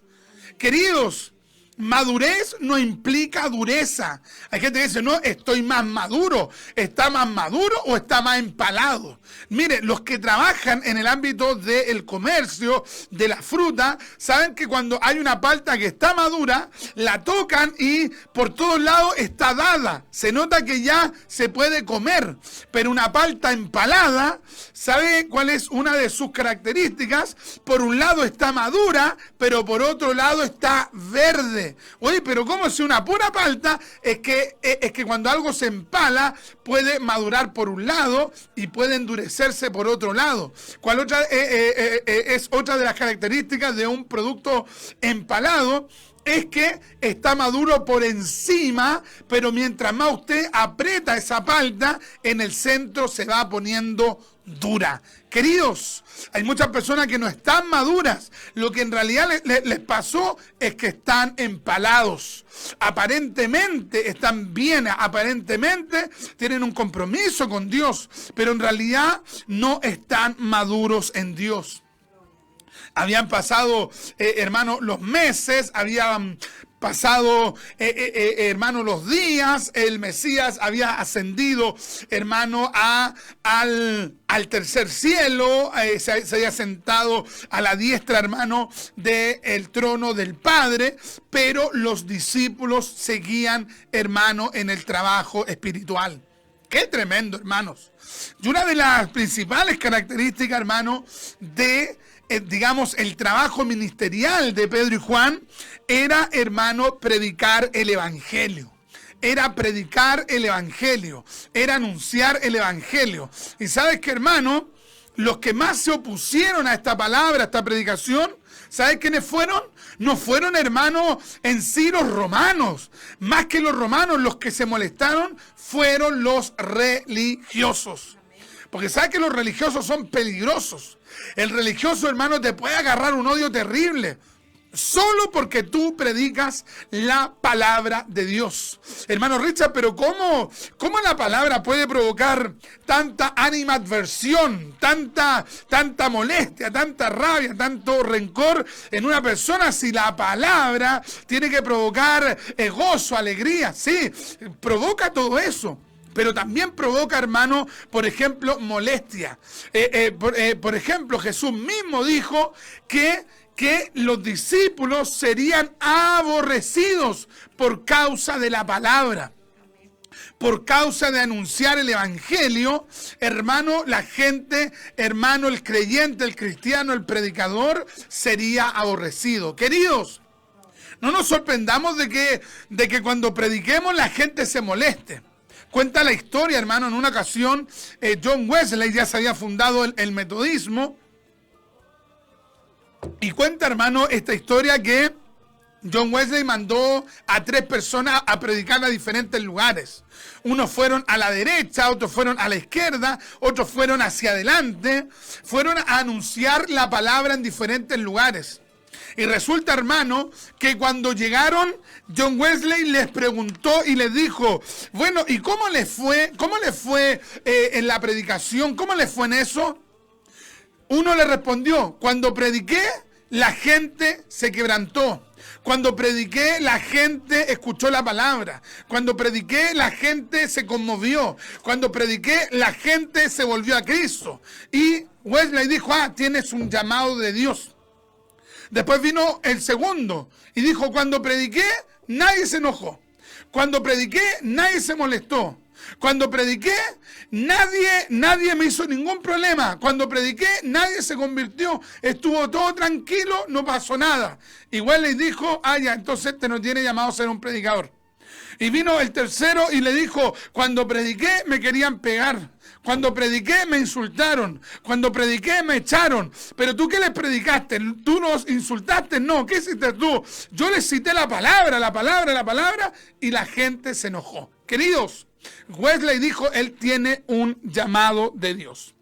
madurez no implica dureza. Hay gente que dice, no, estoy más maduro. ¿Está más maduro o está más empalado? Mire, los que trabajan en el ámbito del comercio, de la fruta, saben que cuando hay una palta que está madura, la tocan y por todos lados está dada. Se nota que ya se puede comer. Pero una palta empalada, ¿sabe cuál es una de sus características? Por un lado está madura, pero por otro lado está verde. Oye, pero ¿cómo si una pura palta? Es que cuando algo se empala puede madurar por un lado y puede endurecerse por otro lado. ¿Cuál otra es otra de las características de un producto empalado? Es que está maduro por encima, pero mientras más usted aprieta esa palta, en el centro se va poniendo dura. Queridos, hay muchas personas que no están maduras. Lo que en realidad les pasó es que están empalados. Aparentemente están bien, aparentemente tienen un compromiso con Dios, pero en realidad no están maduros en Dios. Habían pasado, hermano, los meses, habían pasado, hermano, los días, el Mesías había ascendido, hermano, al tercer cielo, se había sentado a la diestra, hermano, del trono del Padre, pero los discípulos seguían, hermano, en el trabajo espiritual. ¡Qué tremendo, hermanos! Y una de las principales características, hermano, de el trabajo ministerial de Pedro y Juan era, hermano, predicar el Evangelio. Era predicar el Evangelio, era anunciar el Evangelio. Y sabes que, hermano, los que más se opusieron a esta palabra, a esta predicación, ¿sabes quiénes fueron? No fueron, hermano, en sí los romanos. Más que los romanos, los que se molestaron fueron los religiosos. Porque sabes que los religiosos son peligrosos. El religioso, hermano, te puede agarrar un odio terrible solo porque tú predicas la palabra de Dios. Hermano Richard, pero ¿cómo la palabra puede provocar tanta animadversión, tanta molestia, tanta rabia, tanto rencor en una persona si la palabra tiene que provocar gozo, alegría? Sí, provoca todo eso. Pero también provoca, hermano, por ejemplo, molestia. Por ejemplo, Jesús mismo dijo que los discípulos serían aborrecidos por causa de la palabra. Por causa de anunciar el Evangelio, hermano, la gente, hermano, el creyente, el cristiano, el predicador, sería aborrecido. Queridos, no nos sorprendamos de que cuando prediquemos la gente se moleste. Cuenta la historia, hermano, en una ocasión John Wesley ya se había fundado el metodismo. Y cuenta, hermano, esta historia que John Wesley mandó a 3 personas a predicar a diferentes lugares. Unos fueron a la derecha, otros fueron a la izquierda, otros fueron hacia adelante. Fueron a anunciar la palabra en diferentes lugares. Y resulta, hermano, que cuando llegaron, John Wesley les preguntó y les dijo, bueno, ¿y cómo les fue? ¿Cómo les fue en la predicación? ¿Cómo les fue en eso? Uno le respondió, cuando prediqué, la gente se quebrantó. Cuando prediqué, la gente escuchó la palabra. Cuando prediqué, la gente se conmovió. Cuando prediqué, la gente se volvió a Cristo. Y Wesley dijo, tienes un llamado de Dios. Después vino el segundo y dijo, cuando prediqué, nadie se enojó. Cuando prediqué, nadie se molestó. Cuando prediqué, nadie me hizo ningún problema. Cuando prediqué, nadie se convirtió. Estuvo todo tranquilo, no pasó nada. Igual les dijo, ya, entonces este no tiene llamado a ser un predicador. Y vino el tercero y le dijo, cuando prediqué, me querían pegar. Cuando prediqué, me insultaron. Cuando prediqué, me echaron. Pero tú, ¿qué les predicaste? ¿Tú nos insultaste? No, ¿qué hiciste tú? Yo les cité la palabra, y la gente se enojó. Queridos, Wesley dijo, él tiene un llamado de Dios.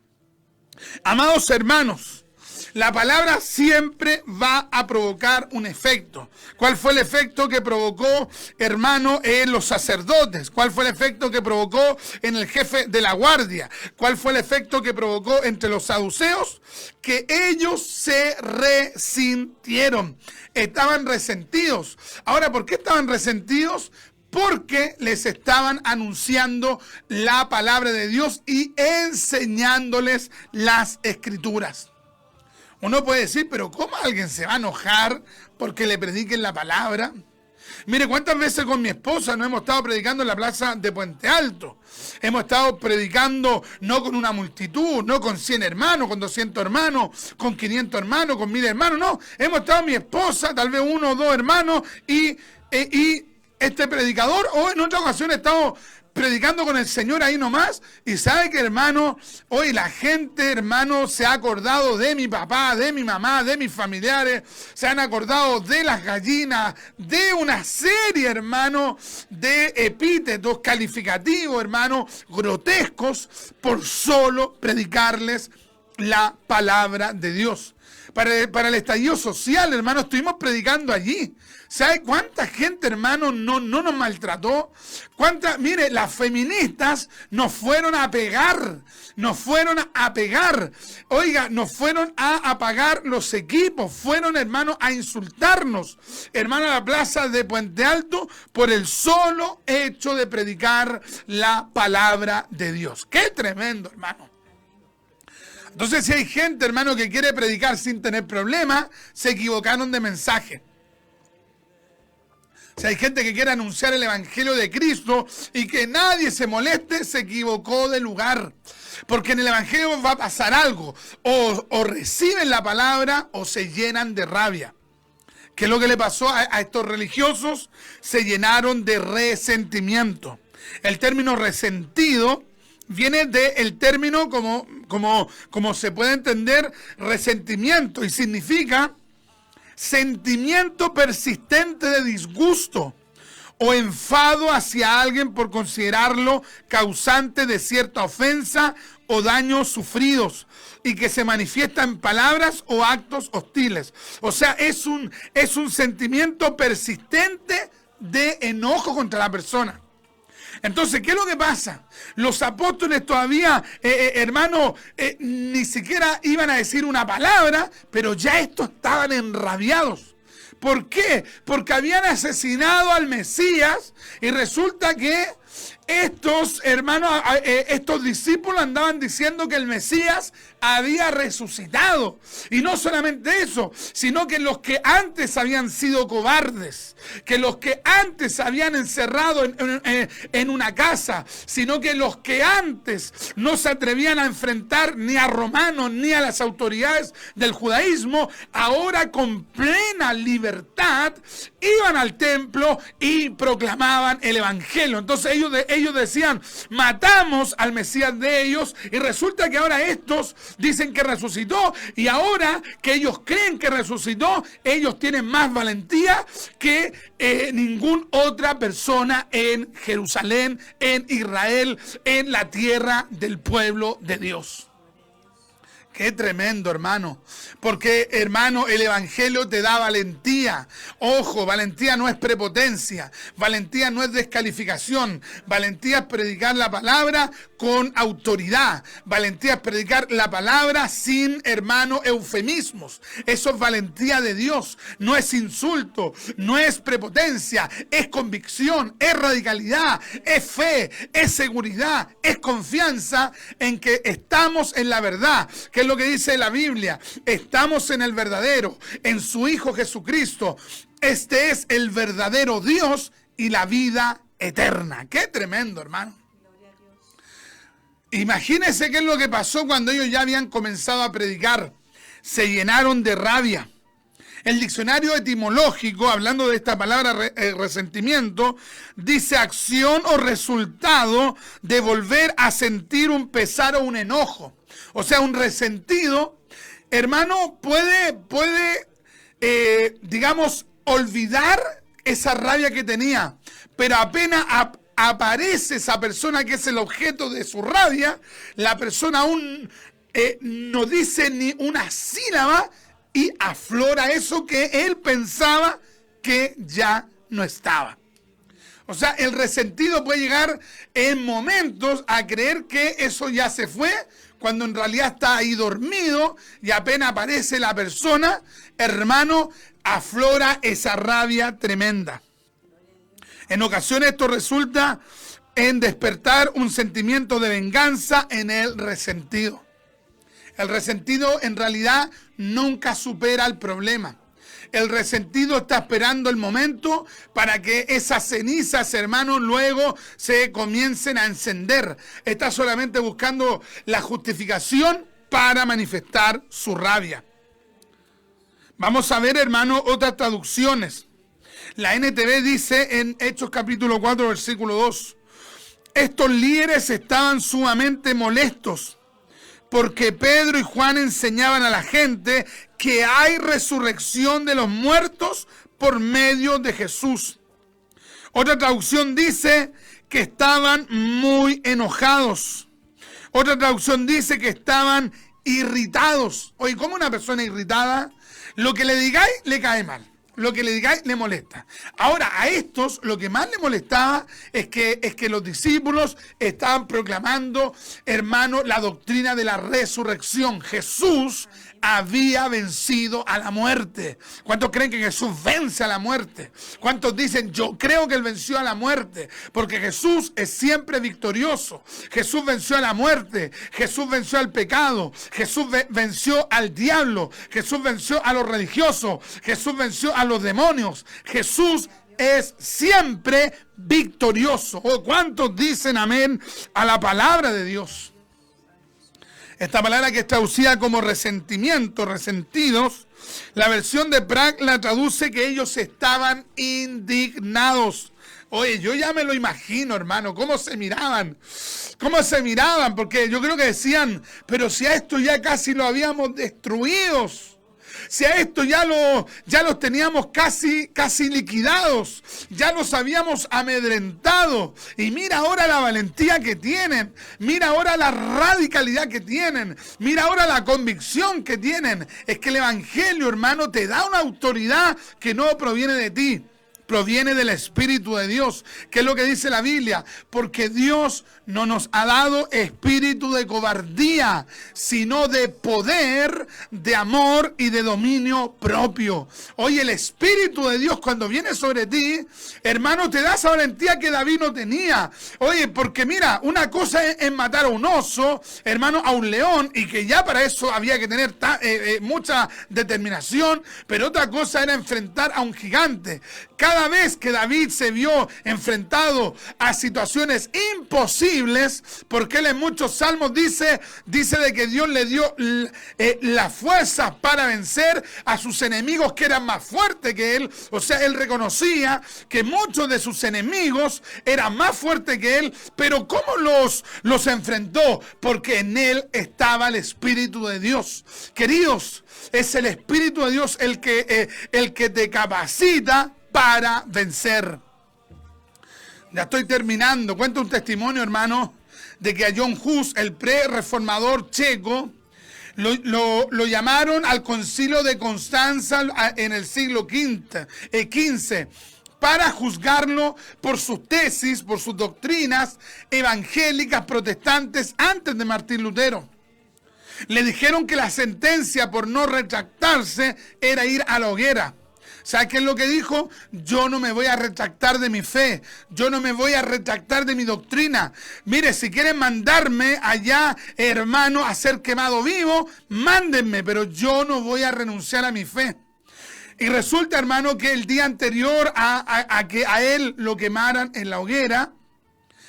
Amados hermanos, la palabra siempre va a provocar un efecto. ¿Cuál fue el efecto que provocó, hermano, en los sacerdotes? ¿Cuál fue el efecto que provocó en el jefe de la guardia? ¿Cuál fue el efecto que provocó entre los saduceos? Que ellos se resintieron. Estaban resentidos. Ahora, ¿por qué estaban resentidos? Porque les estaban anunciando la palabra de Dios y enseñándoles las escrituras. Uno puede decir, pero ¿cómo alguien se va a enojar porque le prediquen la palabra? Mire, ¿cuántas veces con mi esposa no hemos estado predicando en la plaza de Puente Alto? Hemos estado predicando no con una multitud, no con 100 hermanos, con 200 hermanos, con 500 hermanos, con 1000 hermanos, no. Hemos estado mi esposa, tal vez 1 o 2 hermanos y este predicador, o en otra ocasión he estado predicando con el Señor ahí nomás, y sabe que, hermano, hoy la gente, hermano, se ha acordado de mi papá, de mi mamá, de mis familiares, se han acordado de las gallinas, de una serie, hermano, de epítetos calificativos, hermano, grotescos, por solo predicarles la palabra de Dios. Para el estallido social, hermano, estuvimos predicando allí. ¿Sabe cuánta gente, hermano, no nos maltrató? Mire, las feministas nos fueron a pegar. Oiga, nos fueron a apagar los equipos. Fueron, hermano, a insultarnos. Hermano, a la plaza de Puente Alto por el solo hecho de predicar la palabra de Dios. ¡Qué tremendo, hermano! Entonces, si hay gente, hermano, que quiere predicar sin tener problemas, se equivocaron de mensaje. Si hay gente que quiere anunciar el evangelio de Cristo y que nadie se moleste, se equivocó de lugar. Porque en el evangelio va a pasar algo. O reciben la palabra o se llenan de rabia. ¿Qué es lo que le pasó a estos religiosos? Se llenaron de resentimiento. El término resentido viene del término, como se puede entender, resentimiento, y significa sentimiento persistente de disgusto o enfado hacia alguien por considerarlo causante de cierta ofensa o daños sufridos y que se manifiesta en palabras o actos hostiles. O sea, es un sentimiento persistente de enojo contra la persona. Entonces, ¿qué es lo que pasa? Los apóstoles todavía, hermano, ni siquiera iban a decir una palabra, pero ya estos estaban enrabiados. ¿Por qué? Porque habían asesinado al Mesías y resulta que estos, hermanos, estos discípulos andaban diciendo que el Mesías había resucitado. Y no solamente eso, sino que los que antes habían sido cobardes, que los que antes habían encerrado en una casa, sino que los que antes no se atrevían a enfrentar ni a romanos ni a las autoridades del judaísmo, ahora con plena libertad iban al templo y proclamaban el evangelio. Entonces ellos ellos decían, matamos al Mesías de ellos, y resulta que ahora estos dicen que resucitó, y ahora que ellos creen que resucitó, ellos tienen más valentía que ninguna otra persona en Jerusalén, en Israel, en la tierra del pueblo de Dios. Qué tremendo, hermano. Porque, hermano, el evangelio te da valentía. Ojo, valentía no es prepotencia. Valentía no es descalificación. Valentía es predicar la palabra con autoridad. Valentía es predicar la palabra sin, hermano, eufemismos. Eso es valentía de Dios. No es insulto, no es prepotencia, es convicción, es radicalidad, es fe, es seguridad, es confianza en que estamos en la verdad. Que es lo que dice la Biblia. Estamos en el verdadero, en su Hijo Jesucristo. Este es el verdadero Dios y la vida eterna. Qué tremendo, hermano. Imagínense qué es lo que pasó cuando ellos ya habían comenzado a predicar. Se llenaron de rabia. El diccionario etimológico, hablando de esta palabra resentimiento, dice acción o resultado de volver a sentir un pesar o un enojo. O sea, un resentido, hermano, puede digamos, olvidar esa rabia que tenía, pero apenas aparece esa persona que es el objeto de su rabia, la persona aún no dice ni una sílaba y aflora eso que él pensaba que ya no estaba. O sea, el resentido puede llegar en momentos a creer que eso ya se fue, cuando en realidad está ahí dormido y apenas aparece la persona, hermano, aflora esa rabia tremenda. En ocasiones esto resulta en despertar un sentimiento de venganza en el resentido. El resentido en realidad nunca supera el problema. El resentido está esperando el momento para que esas cenizas, hermanos, luego se comiencen a encender. Está solamente buscando la justificación para manifestar su rabia. Vamos a ver, hermanos, otras traducciones. La NTV dice en Hechos capítulo 4, versículo 2. Estos líderes estaban sumamente molestos porque Pedro y Juan enseñaban a la gente que hay resurrección de los muertos por medio de Jesús. Otra traducción dice que estaban muy enojados. Otra traducción dice que estaban irritados. Oye, ¿cómo una persona irritada? Lo que le digáis le cae mal. Lo que le digáis le molesta. Ahora, a estos lo que más le molestaba es que los discípulos estaban proclamando, hermano, la doctrina de la resurrección. Jesús había vencido a la muerte. ¿Cuántos creen que Jesús vence a la muerte? ¿Cuántos dicen, yo creo que Él venció a la muerte? Porque Jesús es siempre victorioso. Jesús venció a la muerte. Jesús venció al pecado. Jesús venció al diablo. Jesús venció a los religiosos. Jesús venció a los demonios. Jesús es siempre victorioso. ¿Cuántos dicen amén a la palabra de Dios? Esta palabra que es traducida como resentimiento, resentidos, la versión de Prague la traduce que ellos estaban indignados. Oye, yo ya me lo imagino, hermano, cómo se miraban, porque yo creo que decían, pero si a esto ya casi lo habíamos destruido. Si a esto ya los teníamos casi liquidados, ya los habíamos amedrentado. Y mira ahora la valentía que tienen, mira ahora la radicalidad que tienen, mira ahora la convicción que tienen. Es que el evangelio, hermano, te da una autoridad que no proviene de ti. Proviene del Espíritu de Dios. ¿Qué es lo que dice la Biblia? Porque Dios no nos ha dado espíritu de cobardía, sino de poder, de amor y de dominio propio. Oye, el Espíritu de Dios cuando viene sobre ti, hermano, te da esa valentía que David no tenía. Oye, porque mira, una cosa es matar a un oso, hermano, a un león, y que ya para eso había que tener mucha determinación, pero otra cosa era enfrentar a un gigante. Cada cada vez que David se vio enfrentado a situaciones imposibles, porque él en muchos salmos dice de que Dios le dio la fuerza para vencer a sus enemigos que eran más fuertes que él. O sea, él reconocía que muchos de sus enemigos eran más fuertes que él, pero ¿cómo los enfrentó? Porque en él estaba el Espíritu de Dios. Queridos, es el Espíritu de Dios el que te capacita para vencer. Ya estoy terminando. Cuento un testimonio, hermano, de que a John Hus, el pre-reformador checo, lo llamaron al concilio de Constanza en el siglo XV para juzgarlo por sus tesis, por sus doctrinas evangélicas protestantes antes de Martín Lutero. Le dijeron que la sentencia por no retractarse era ir a la hoguera. ¿Sabe qué es lo que dijo? Yo no me voy a retractar de mi fe. Yo no me voy a retractar de mi doctrina. Mire, si quieren mandarme allá, hermano, a ser quemado vivo, mándenme, pero yo no voy a renunciar a mi fe. Y resulta, hermano, que el día anterior a que a él lo quemaran en la hoguera,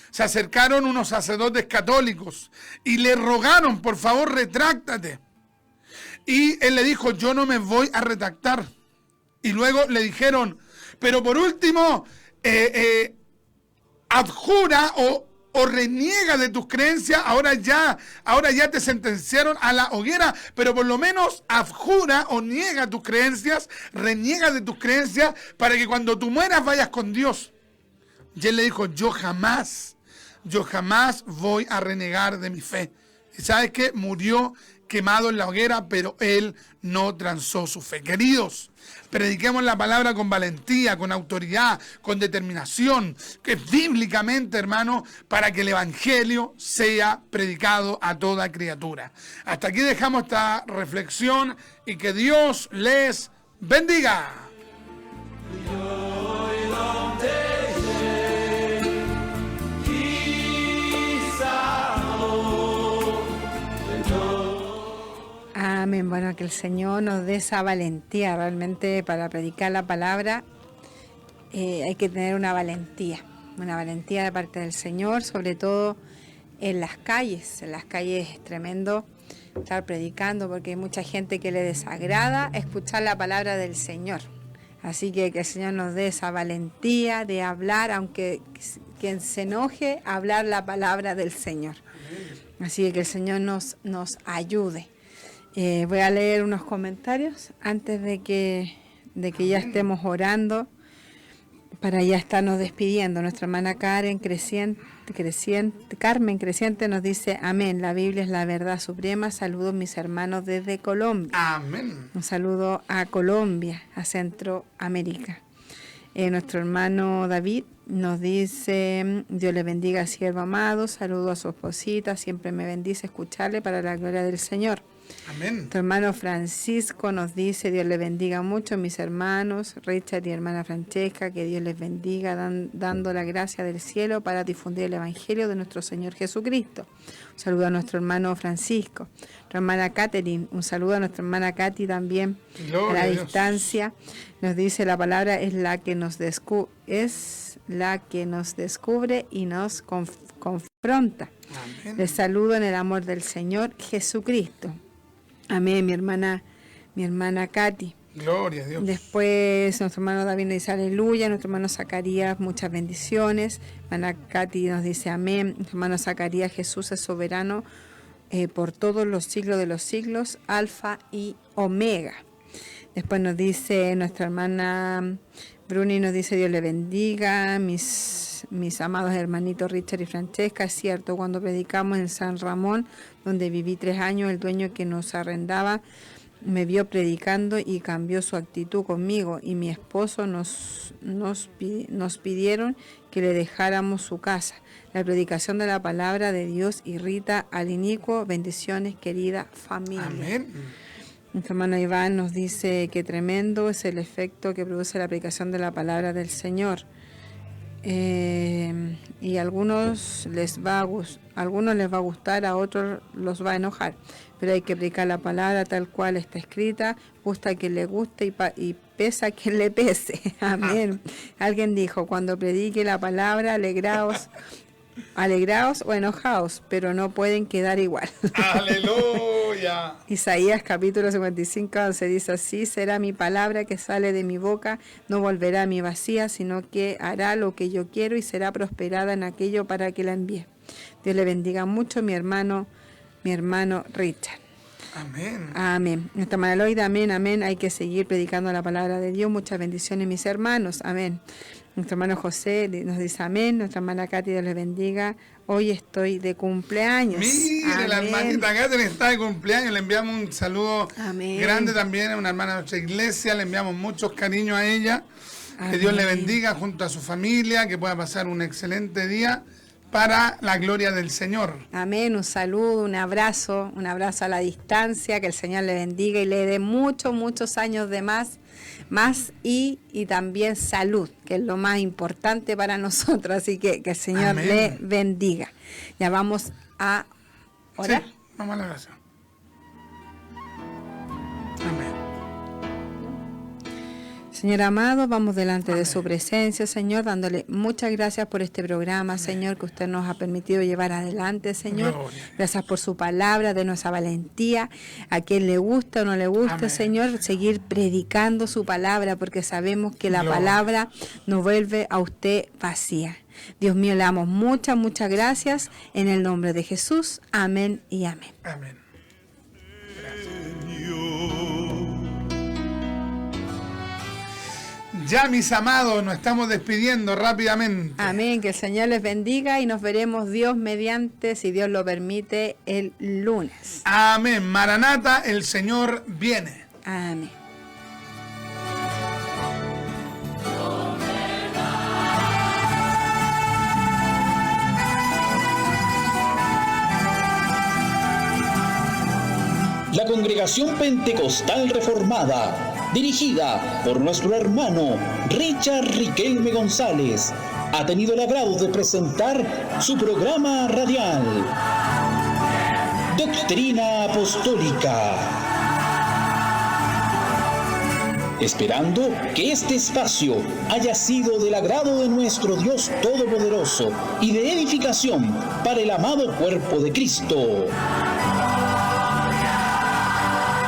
se acercaron unos sacerdotes católicos y le rogaron, por favor, retráctate. Y él le dijo, yo no me voy a retractar. Y luego le dijeron, pero por último, adjura o reniega de tus creencias. Ahora ya te sentenciaron a la hoguera, pero por lo menos adjura o niega tus creencias, reniega de tus creencias, para que cuando tú mueras vayas con Dios. Y él le dijo, yo jamás voy a renegar de mi fe. ¿Y sabes qué? Murió quemado en la hoguera, pero él no transó su fe. Queridos, prediquemos la palabra con valentía, con autoridad, con determinación, que bíblicamente, hermano, para que el evangelio sea predicado a toda criatura. Hasta aquí dejamos esta reflexión y que Dios les bendiga. Amén. Bueno, que el Señor nos dé esa valentía. Realmente para predicar la palabra hay que tener una valentía de parte del Señor, sobre todo en las calles. En las calles es tremendo estar predicando porque hay mucha gente que le desagrada escuchar la palabra del Señor. Así que el Señor nos dé esa valentía de hablar, aunque quien se enoje, hablar la palabra del Señor. Así que el Señor nos ayude. Voy a leer unos comentarios antes de que ya estemos orando para ya estarnos despidiendo. Nuestra hermana Carmen Creciente nos dice, amén, la Biblia es la verdad suprema. Saludos mis hermanos desde Colombia. Amén. Un saludo a Colombia, a Centroamérica. Nuestro hermano David nos dice, Dios le bendiga, siervo amado. Saludo a su esposita, siempre me bendice escucharle para la gloria del Señor. Amén. Tu hermano Francisco nos dice, Dios le bendiga mucho, mis hermanos, Richard y hermana Francesca, que Dios les bendiga, dando la gracia del cielo para difundir el Evangelio de nuestro Señor Jesucristo. Un saludo a nuestro hermano Francisco. Nuestra hermana Catherine, un saludo a nuestra hermana Katy también, Gloria a la a Dios. Nos dice, la palabra es la que nos descubre y nos confronta. Amén. Les saludo en el amor del Señor Jesucristo. Amén, mi hermana Katy. Gloria a Dios. Después nuestro hermano David nos dice aleluya, nuestro hermano Zacarías, muchas bendiciones. Hermana Katy nos dice amén. Nuestro hermano Zacarías, Jesús es soberano por todos los siglos de los siglos, alfa y omega. Después nos dice nuestra hermana Bruni, nos dice Dios le bendiga, mis amados hermanitos Richard y Francesca. Es cierto, cuando predicamos en San Ramón, donde viví 3 años, el dueño que nos arrendaba me vio predicando y cambió su actitud conmigo, y mi esposo nos pidieron que le dejáramos su casa. La predicación de la palabra de Dios irrita al inicuo. Bendiciones, querida familia. Amén. Nuestro hermano Iván nos dice que tremendo es el efecto que produce la predicación de la palabra del Señor. Y a algunos les va a gustar, a otros los va a enojar. Pero hay que predicar la palabra tal cual está escrita, gusta a quien le guste y pesa a quien le pese. Amén. Alguien dijo, cuando predique la palabra, alegraos o enojaos, pero no pueden quedar igual. Aleluya. Isaías capítulo 55, 11 dice así: será mi palabra que sale de mi boca, no volverá a mí vacía, sino que hará lo que yo quiero y será prosperada en aquello para que la envíe. Dios le bendiga mucho, mi hermano Richard. Amén. Amén. Nuestra hermana Loida, amén, amén. Hay que seguir predicando la palabra de Dios. Muchas bendiciones, mis hermanos. Amén. Nuestro hermano José nos dice amén. Nuestra hermana Katy, Dios les bendiga. Hoy estoy de cumpleaños. Mire, amén. la hermanita Katy está de cumpleaños. Le enviamos un saludo Amén. grande también a una hermana de nuestra iglesia. Le enviamos muchos cariños a ella. Amén. Que Dios le bendiga junto a su familia. Que pueda pasar un excelente día para la gloria del Señor. Amén, un saludo, un abrazo a la distancia, que el Señor le bendiga y le dé muchos años de más y también salud, que es lo más importante para nosotros, así que el Señor Amén. le bendiga. Ya vamos a orar. Sí, vamos a la oración. Amén. Señor amado, vamos delante de su presencia, Señor, dándole muchas gracias por este programa, Señor, que usted nos ha permitido llevar adelante, Señor. Gloria. Gracias por su palabra, de nuestra valentía, a quien le guste o no le guste, Amén. Señor, seguir predicando su palabra, porque sabemos que la Gloria. palabra no vuelve a usted vacía. Dios mío, le damos muchas gracias en el nombre de Jesús. Amén y amén. Amén. Ya, mis amados, nos estamos despidiendo rápidamente. Amén, que el Señor les bendiga y nos veremos Dios mediante, si Dios lo permite, el lunes. Amén. Maranata, el Señor viene. Amén. La Congregación Pentecostal Reformada, dirigida por nuestro hermano Richard Riquelme González, ha tenido el agrado de presentar su programa radial, Doctrina Apostólica. Esperando que este espacio haya sido del agrado de nuestro Dios Todopoderoso y de edificación para el amado cuerpo de Cristo.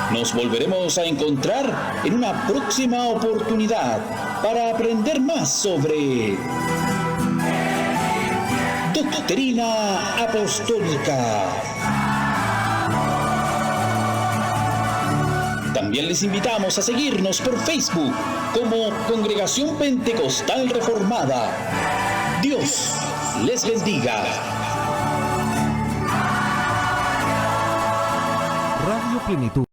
Nos volveremos a encontrar en una próxima oportunidad para aprender más sobre Doctrina Apostólica. También les invitamos a seguirnos por Facebook como Congregación Pentecostal Reformada. Dios les bendiga. Radio Plenitud.